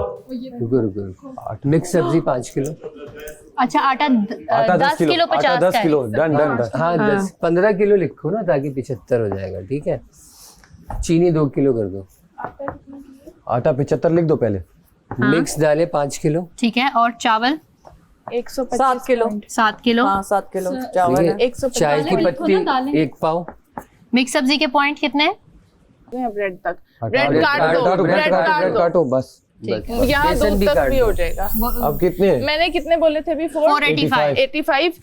रुको रुको रुको। मिक्स सब्जी 5 किलो। अच्छा आटा 10 kilo 50 10 kilo done done done. हाँ 15 किलो लिखो ना ताकि 75 हो जाएगा, ठीक है। चीनी 2 किलो कर दो। आटा 75 लिख दो पहले। मिक्स दालें 5 किलो। ठीक है, और चावल 7 किलो। 7 किलो। हाँ 7 किलो चावल है। 150 चाय की पत्ती 1 पाव। मिक्स सब्जी के पॉइंट कितने हैं? ब्रेड तक ब्रेड ब्रेड काट दो, ब्रेड काट दो, काटो बस। यहाँ बेसन 2 भी तक काट भी दो। हो जाएगा। अब कितने हैं? मैंने कितने बोले थे अभी? 485। 85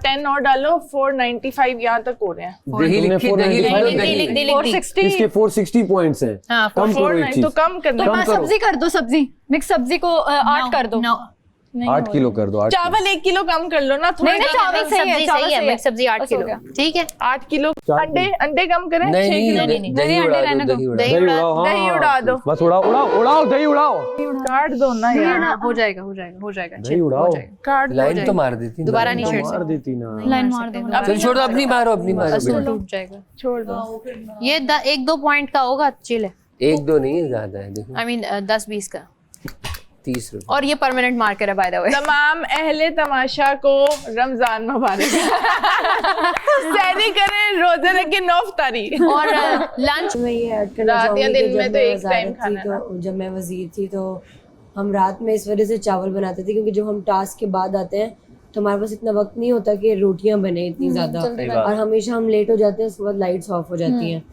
10 और डालो 495 यहाँ तक हो रहे हैं। दही तुमने लिखी, दही लिख लो, 495 दही। लिख दी। 460 इसके 460 पॉइंट्स हैं। हाँ, कम करो एक 490 चीज। तो कम करना। कम करो। सब्जी कर दो, सब्जी मिक्स सब्जी को 8 कर दो। 8 किलो कर दो। 8 चावल 1 किलो कम कर लो ना थोड़ा। नहीं, चावल सही है, चावल सही है। मिक्स सब्जी 8 बस हो किलो। गया। ठीक है, 8 किलो। अंडे कम करें? 6 नहीं किलो। नहीं दही उड़ा दो, दही उड़ा दही उड़ाओ। हाँ, दही उड़ा दो। बस उड़ाओ दही उड़ाओ। काट दो ना यार। हो जाएगा हो जाएगा हो जाएगा। दही उड़ाओ। काट दो। लाइन तो मार देती। दोबारा नहीं छेड़ मार सकते, देती ना। लाइन मार दो। चल छोड़ दो, अपनी मारो, अपनी मारो। असूल टूट जाएगा। छोड़ दो। ये 1-2 पॉइंट का होगा, चिल है। 1-2 नहीं है, ज्यादा है। देखो आई मीन 10-20 का। 30 रुपए। और ये परमानेंट मार्कर है बाय द वे। तमाम अहले तमाशा को रमजान मुबारक। सहरी करें, रोजे रखें 9 इफ्तारी। और लंच मैं ये ऐड करना रात या चाहूंगी दिन कि में जब तो मैं एक टाइम वज़ारत खाना थी है तो जब मैं वज़ीर थी तो हम रात में इस वजह से चावल बनाते थे क्योंकि जब हम टास्क के बाद आते हैं तो हमारे पास इतना वक्त नहीं होता कि रोटियां बने इतनी ज़्यादा, और हमेशा हम लेट हो जाते हैं, उसके बाद लाइट्स ऑफ हो जाती हैं।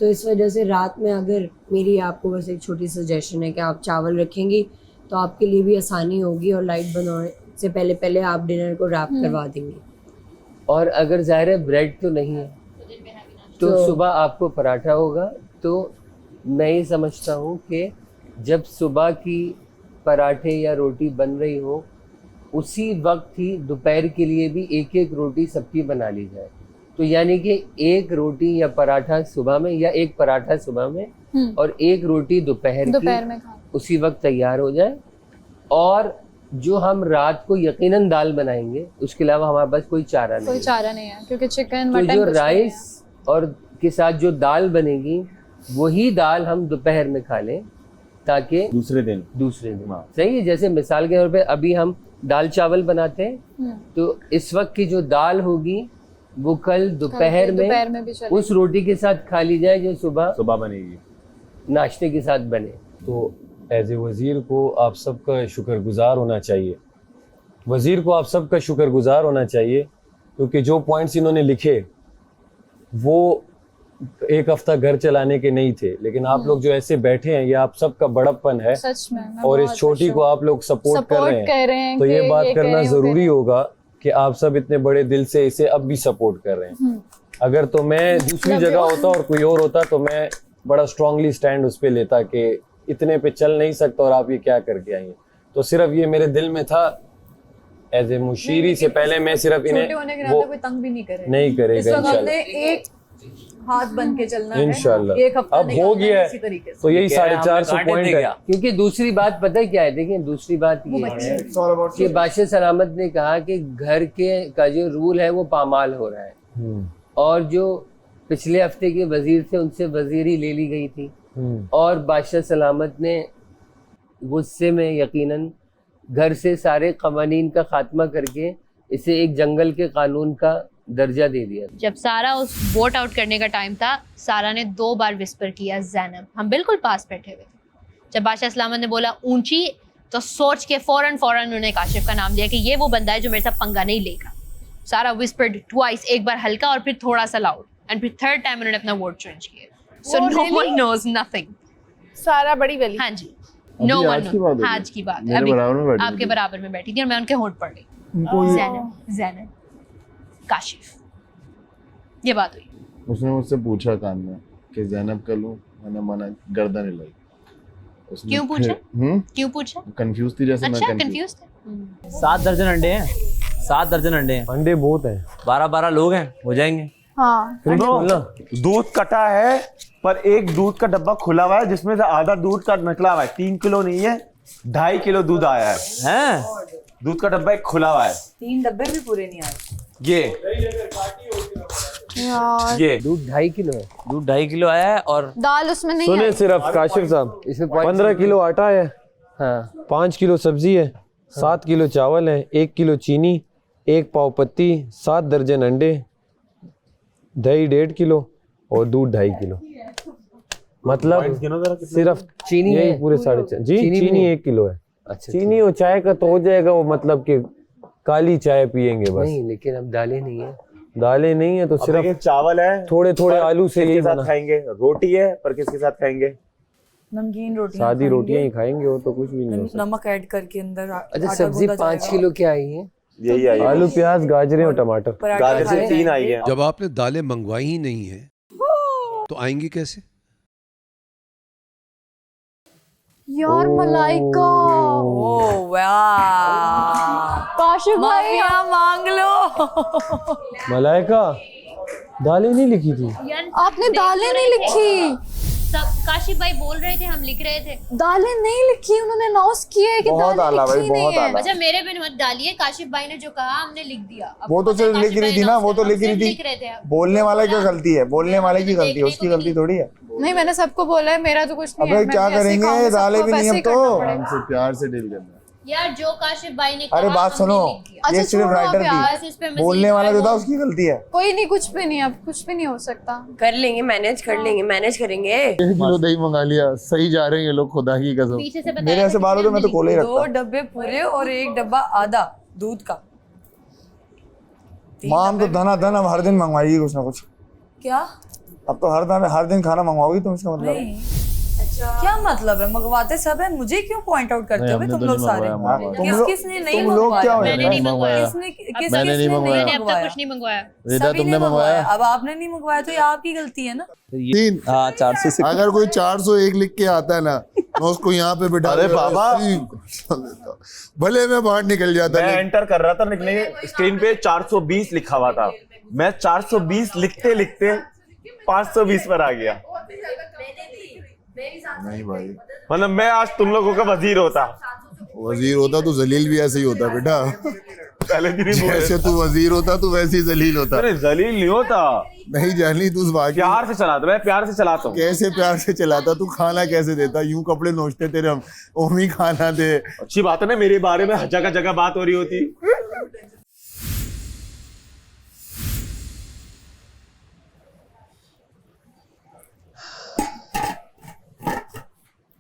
तो इस वजह से रात में अगर मेरी आपको बस एक छोटी सजेशन है कि आप चावल रखेंगी तो आपके लिए भी आसानी होगी और लाइट बंद होने से पहले पहले आप डिनर को रैप करवा देंगी। और अगर ज़ाहिर है ब्रेड तो नहीं है तो सुबह आपको पराठा होगा। तो मैं ये समझता हूँ कि जब सुबह की पराठे या रोटी बन रही हो उसी वक्त ही दोपहर के लिए भी 1-1 रोटी सबकी बना ली जाए। तो यानी कि 1 रोटी या पराठा सुबह में या 1 पराठा सुबह में और 1 रोटी दोपहर में की उसी वक्त तैयार हो जाए। और जो हम रात को यकीनन दाल बनाएंगे, उसके अलावा हमारे पास कोई चारा नहीं कोई है। चारा नहीं है क्योंकि चिकन तो मटन जो कुछ नहीं है। राइस और के साथ जो दाल बनेगी वही दाल हम दोपहर में खा लें ताकि दूसरे दिन सही है। जैसे मिसाल के तौर पे अभी हम दाल चावल बनाते हैं तो इस वक्त की जो दाल होगी वो कल दोपहर में भी चलेगी। उस रोटी के साथ खा ली जाए जो सुबह बनेगी। नाश्ते के साथ बने। तो एज ए वज़ीर को आप सबका शुक्रगुजार होना चाहिए। वज़ीर को आप सबका शुक्रगुजार होना चाहिए क्योंकि जो पॉइंट्स इन्होंने लिखे वो एक हफ्ता घर चलाने के नहीं थे, लेकिन आप लोग जो ऐसे बैठे हैं ये आप सबका बड़प्पन है। सच में मैं और इस बहुत छोटी खुश को हूँ। आप लोग सपोर्ट कर रहे हैं, तो कि ये बात कर करना रहे हो, जरूरी होगा कि आप सब इतने बड़े दिल से इसे अब भी सपोर्ट कर रहे हैं। अगर तो मैं दूसरी जगह होता और कोई और होता तो मैं बड़ा स्ट्रांगली स्टैंड उस पे लेता कि इतने पे चल नहीं सकता और आप ये क्या करके आई हैं। तो सिर्फ ये मेरे दिल में था एज ए मुशीरी से पहले मैं सिर्फ इन्हें वो कोई तंग भी नहीं करे। नहीं करेगा इंशाल्लाह। एक हाथ बन के चलना है। इंशाल्लाह एक हफ्ता अब हो गया है तो यही 450 पॉइंट है। क्योंकि दूसरी बात पता है क्या है, देखिए दूसरी बात ये है कि बादशाह सलामत ने कहा कि घर के का जो रूल है वो पामाल हो रहा है और जो पिछले हफ्ते के वजीर थे उनसे वजीरी ले ली गई थी और बादशाह सलामत ने गुस्से में यकीनन घर से सारे कवानीन का खात्मा करके इसे एक जंगल के कानून का दर्जा दे दिया। जब सारा उस वोट आउट करने का टाइम था, सारा ने 2 बार विस्पर किया ज़ैनब। हम बिल्कुल पास बैठे हुए थे। जब बादशाह सलामत ने बोला ऊंची, तो सोच के फौरन उन्होंने काशिफ का नाम लिया कि ये वो बंदा है जो मेरे साथ पंगा नहीं लेगा। सारा विस्पर्ड ट्वाइस, एक बार हल्का और फिर थोड़ा सा लाउड, एंड फिर थर्ड टाइम उन्होंने अपना वोट चेंज किया। So no one knows nothing. सारा बड़ी वली। हाँ जी, नो वन नोज। आज की बात है, अभी आपके बराबर में बैठी थी और मैं उनके होंठ पड़ गई। ज़ैनब काशिफ, ये बात हुई। उसने मुझसे पूछा कान में कि ज़ैनब का लूं, मैंने मना, गर्दन हिलाई। क्यों पूछा? क्यों पूछा? कंफ्यूज थी जैसे अच्छा, मैं कंफ्यूज थे। 7 दर्जन अंडे हैं, 7 दर्जन अंडे हैं। अंडे बहुत हैं, 12-12 लोग हैं, हो जाएंगे। हाँ, दूध कटा है पर एक दूध का डब्बा खुला हुआ है जिसमें से आधा दूध का निकला हुआ है। 3 किलो नहीं है, 2.5 किलो दूध आया है। हैं? दूध का डब्बा एक खुला हुआ है। 3 डब्बे भी पूरे नहीं आए। ये दूध 2.5 किलो है। दूध 2.5 किलो आया है और दाल उसमें नहीं सुने है। सिर्फ काशिफ साहब, इसमें 15 किलो आटा है, हाँ 5 किलो सब्जी है, 7 किलो चावल है, 1 किलो चीनी, 1 पाव पत्ती, 7 दर्जन अंडे, दही 1.5 किलो और दूध 2.5 किलो। मतलब सिर्फ चीनी यही है? पूरे 4.5 जी चीनी चीनी भी है? 1 किलो है। अच्छा चीनी और चाय का तो हो जाएगा वो, मतलब कि काली चाय पियेंगे बस। नहीं, लेकिन अब दालें नहीं है। दालें नहीं है तो अब देखिए, सिर्फ चावल है, थोड़े थोड़े पर आलू से किसके यही साथ बना। खाएंगे, रोटी है पर किसके साथ खाएंगे? नमकीन रोटी सादी रोटियां ही खाएंगे और तो कुछ भी नहीं हो सकता। नमक ऐड करके अंदर अच्छा सब्जी 5 किलो क्या आई है? यही आई है। आलू प्याज गाजरें और टमाटर। गाजर से 3 आई है। जब आपने दालें मंगवाई ही नहीं है तो आएंगी कैसे? यार मलाइका ओ वाह, काशिफ भाई माफिया मांग लो। मलाइका दालें नहीं लिखी थी। आपने दालें नहीं लिखी, सब काशिफ भाई बोल रहे थे, हम लिख रहे थे। दालें नहीं लिखी, उन्होंने अनाउंस किया है कि बहुत दालें आला भाई, लिखी बहुत नहीं है। आला। अच्छा मेरे पे मत डालिए, काशिफ भाई ने जो कहा हमने लिख दिया। अब वो तो पता है सिर्फ लिख काशिफ रही भाई थी ना, वो तो हम लिख रही सिर्फ थी। लिख रहे थे अब। बोलने वाले की गलती है, बोलने वाले की तो गलती है, देखने उसकी को गलती थोड़ी है। नहीं मैंने सबको बोला है, मेरा तो कुछ नहीं है। अबे मैं क्या भी ऐसे ही करेंगे, खाऊंगी, दालें सबको भी नहीं वैसे अब ही तो। करना पड़ेगा। हमसे प्यार से डील करना। यार जो काशिफ भाई ने कहा अरे बात हमने सुनो, लिख दिया। अच्छा, ये सिर्फ छोड़ो राइटर अब यार, बस इस पे थी, मजीद बोलने वाला जो था वो- उसकी गलती है। कोई नहीं, कुछ भी नहीं, अब कुछ भी नहीं हो सकता। कर लेंगे, मैनेज कर लेंगे, मैनेज करेंगे। 1 किलो दही मंगा लिया, सही जा रहे हैं ये लोग, खुदा की कसम। पीछे से बताया मेरे था ऐसे बाल होते मैं तो कोले ही 2 रखता। डब्बे पूरे और 1 डब्बा आधा दूध का। माम तो धना धन अब हर दिन मंगवाएगी कुछ ना कुछ। क्या अब तो हर दिन खाना मंगवाओगी तुम, इसका मतलब? क्या मतलब है? मंगवाते सब है, मुझे क्यों पॉइंट आउट करते हो तुम लोग सारे? किसने नहीं तुम लोग क्या हो मंगवाया? मैंने नहीं मंगवाया। किसने मैंने नहीं मंगवाया। मैंने अब तक कुछ नहीं मंगवाया। सभी ने मंगवाया। अब आपने नहीं मंगवाया तो ये आपकी गलती है ना। 3 हाँ 400 से अगर कोई 401 लिख के आता है ना, मैं उसको यहाँ पे बिठा अरे बाबा। भले मैं बाहर निकल जाता। मैं एंटर कर रहा था, लिखने स्क्रीन पे 420 लिखा हुआ था, मैं 420 लिखते लिखते 520 पर आ गया। नहीं भाई, मतलब मैं आज तुम लोगों का वजीर होता। वजीर होता तो जलील भी ऐसे ही होता बेटा। पहले दिन ही बोले। जैसे तू वजीर होता तू वैसे ही जलील होता। अरे जलील नहीं होता, नहीं जानी तू बाकी प्यार से चलाता, मैं प्यार से चलाता हूँ। कैसे प्यार से चलाता तू? खाना कैसे देता? यूं कपड़े नोचते तेरे हम, ओमी खाना दे। अच्छी बात है ना, मेरे बारे में जगह जगह बात हो रही होती।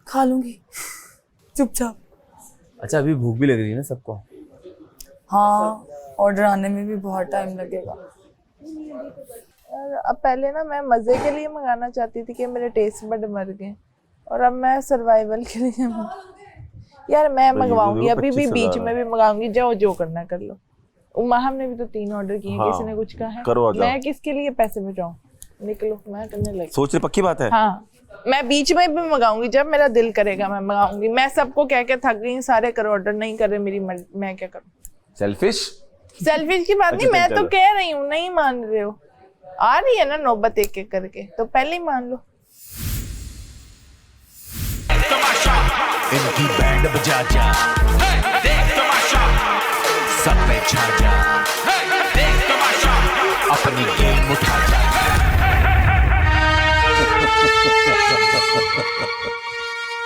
खा लूंगी चुपचाप। अच्छा अभी भूख भी लग रही है ना सबको। हाँ, ऑर्डर आने में भी बहुत टाइम लगेगा। अब पहले ना मैं मजे के लिए मंगाना चाहती थी कि मेरे टेस्ट बड मर गए, और अब मैं सर्वाइवल के लिए यार मैं मंगवाऊंगी, अभी भी बीच में भी मंगाऊंगी, जाओ जो करना कर लो। उमा ने भी तो 3 ऑर्डर किए, हाँ, किसी ने कुछ कहा है? करो, आ जाओ। मैं किसके लिए पैसे बचाऊं? निकलो, मैं करने लगी। सोच रही पक्की बात है। हाँ, मैं बीच में भी मंगाऊंगी, जब मेरा दिल करेगा मैं मंगाऊंगी। मैं सबको कह के थक गई, सारे करो ऑर्डर, नहीं करे मेरी मैं क्या करूं? सेल्फिश सेल्फिश की बात नहीं, मैं तो कह रही हूँ, नहीं मान रहे हो। आ रही है ना नौबत एक एक करके, तो पहले ही मान लो। इनकी बैंड बजा जा, देख तमाशा, सब पे छा जा, देख तमाशा, अपनी गेम उठा जा।